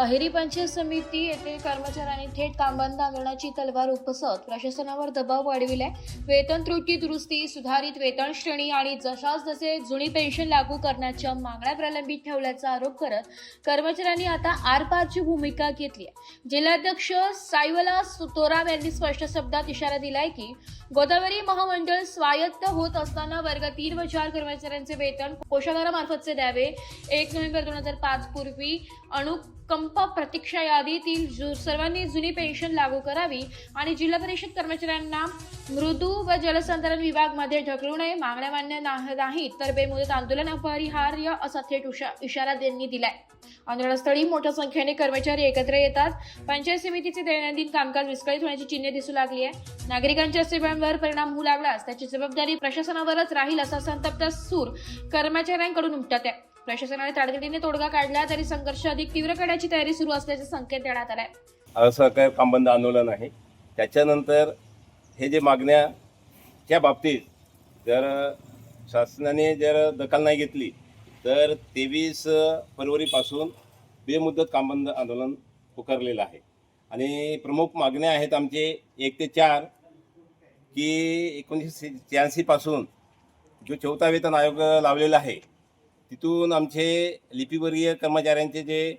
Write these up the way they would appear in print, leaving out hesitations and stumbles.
अहेरी पंचायत समिती येथील कर्मचाऱ्यांनी थेट कामबंद आंदोलनाची तलवार उपसत प्रशासनावर दबाव वाढविलाय। वेतन त्रुटी दुरुस्ती, सुधारित वेतन श्रेणी आणि जशास तसे जुनी पेन्शन लागू करण्याच्या मागण्या प्रलंबित ठेवल्याचा आरोप करत कर्मचाऱ्यांनी आता आरपारची भूमिका घेतली आहे। जिल्हाध्यक्ष साईवलास तोराम यांनी स्पष्ट शब्दात इशारा दिलाय की गोदावरी महामंडळ स्वायत्त होत असताना वर्ग 3 व 4 कर्मचाऱ्यांचे वेतन कोषागारामार्फतचे द्यावे। 1 नोव्हेंबर 2005 पूर्वी अनुकंप प्रतीक्षा यादीतील सर्वांनी जुनी पेन्शन लागू करावी आणि जिल्हा परिषद कर्मचाऱ्यांना मृदू व जलसंधारण विभागामध्ये ढकलू नये। मागण्या मान्य नाहीत तर बेमुदत आंदोलन अपरिहार्य असा थेट इशारा त्यांनी दिलाय। आंदोलनस्थळी मोठ्या संख्येने कर्मचारी एकत्र येतात। पंचायत समितीचे दैनंदिन कामकाज विस्कळीत होण्याची चिन्हे दिसू लागली आहे। नागरिकांच्या सेवांवर परिणाम होऊ लागल्यास त्याची जबाबदारी प्रशासनावरच राहील असा संतप्त सूर कर्मचाऱ्यांकडून उमटत आहे। प्रशासनाने तातडीने तोडगा काढला तरी संघर्ष अधिक तीव्र करण्याची तयारी सुरू असल्याचे संकेत देण्यात आलाय। असहकार कामबंद आंदोलन आहे। त्याच्यानंतर हे जे मागण्याच्या बाबतीत जर शासनाने जर दखल नाही घेतली तर 23 फरवरीपासून बेमुदत कामबंद आंदोलन पुकारलेलं आहे। आणि प्रमुख मागण्या आहेत आमचे 1 ते 4 की 1986 पासून जो 4था वेतन आयोग लावलेला आहे तिथून आमचे लिपिवर्गीय कर्मचाऱ्यांचे जे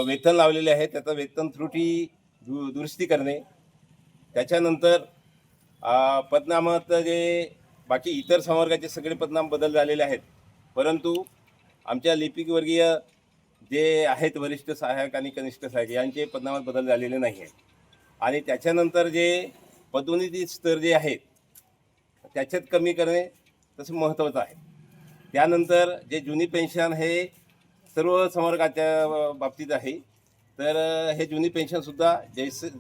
वेतन लावलेले आहे त्याचं वेतन त्रुटी दुरुस्ती करणे। त्याच्यानंतर पदनामात जे बाकी इतर संवर्गाचे सगळे पदनाम बदल झालेले आहेत, परंतु आमच्या लिपिकवर्गीय जे आहेत वरिष्ठ सहाय्यक आणि कनिष्ठ सहाय्यक यांचे पदनामात बदल झालेले नाही आहेत। आणि त्याच्यानंतर जे पदोन्नती स्तर जे आहेत त्याच्यात कमी करणे तसं महत्त्वाचं आहे। त्यानंतर जे जुनी पेन्शन हे सर्व संवर्गाच्या बाबतीत आहे, तर हे जुनी पेन्शनसुद्धा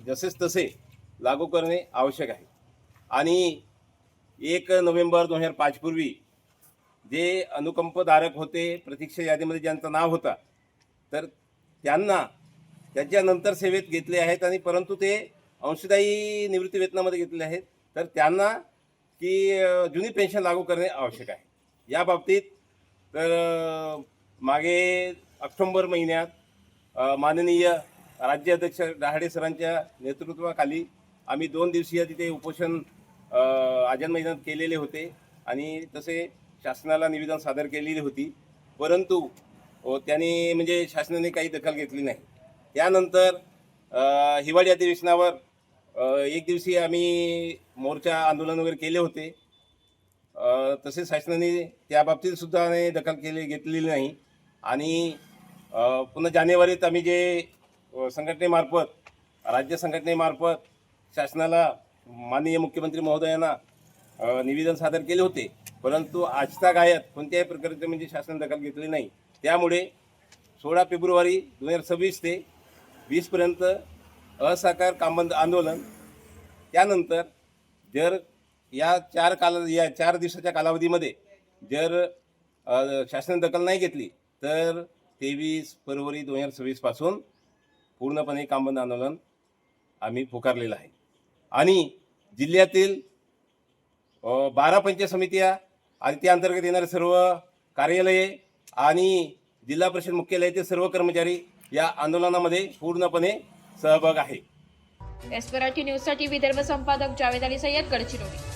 जसेच तसे लागू करणे आवश्यक आहे। आणि 1 नोव्हेंबर 2005 पूर्वी जे अनुकंपधारक होते, प्रतीक्षा यादीमध्ये ज्यांचं नाव होता, तर त्यांना त्याच्यानंतर सेवेत घेतले आहेत आणि परंतु ते अंशदायी निवृत्ती वेतनामध्ये घेतले आहेत, तर त्यांना की जुनी पेन्शन लागू करणे आवश्यक आहे। या बाबतीत तर मागे ऑक्टोबर महिन्यात माननीय राज्याध्यक्ष डहाळे सरांच्या नेतृत्वाखाली आम्ही 2 दिवसीय तिथे उपोषण आझाद मैदानात केलेले होते आणि तसे शासनाला निवेदन सादर केलेली होती, परंतु त्यांनी म्हणजे शासनाने काही दखल घेतली नाही। त्यानंतर हिवाळी अधिवेशनावर 1 दिवसीय आम्ही मोर्चा आंदोलन वगैरे केले होते, तसेच शासनाने त्या बाबतीत सुद्धा दखल घेतलेली नाही। आणि पुन्हा जानेवारीत आम्ही जे संघटनेमार्फत राज्य संघटनेमार्फत शासनाला माननीय मुख्यमंत्री महोदयांना निवेदन सादर केले होते, परंतु आजतागायत कोणत्याही प्रकारचे म्हणजे शासन दखल घेतली नाही। त्यामुळे 16 फेब्रुवारी 2026 ते 20 पर्यंत असहकार कामबंद आंदोलन। त्यानंतर जर या 4 दिवसाच्या कालावधीमध्ये जर शासनाने दखल नाही घेतली तर 23 फरवरी 2026 पासून पूर्णपणे कामबंद आंदोलन आम्ही पुकारलेलं आहे। आणि जिल्ह्यातील 12 पंचायत समित्या आणि त्या अंतर्गत येणारे सर्व कार्यालये आणि जिल्हा परिषद मुख्यालयाचे सर्व कर्मचारी या आंदोलनामध्ये पूर्णपणे सहभाग आहे। एस मराठी न्यूजसाठी विदर्भ संपादक जावेद अली सय्यद, गडचिरोली।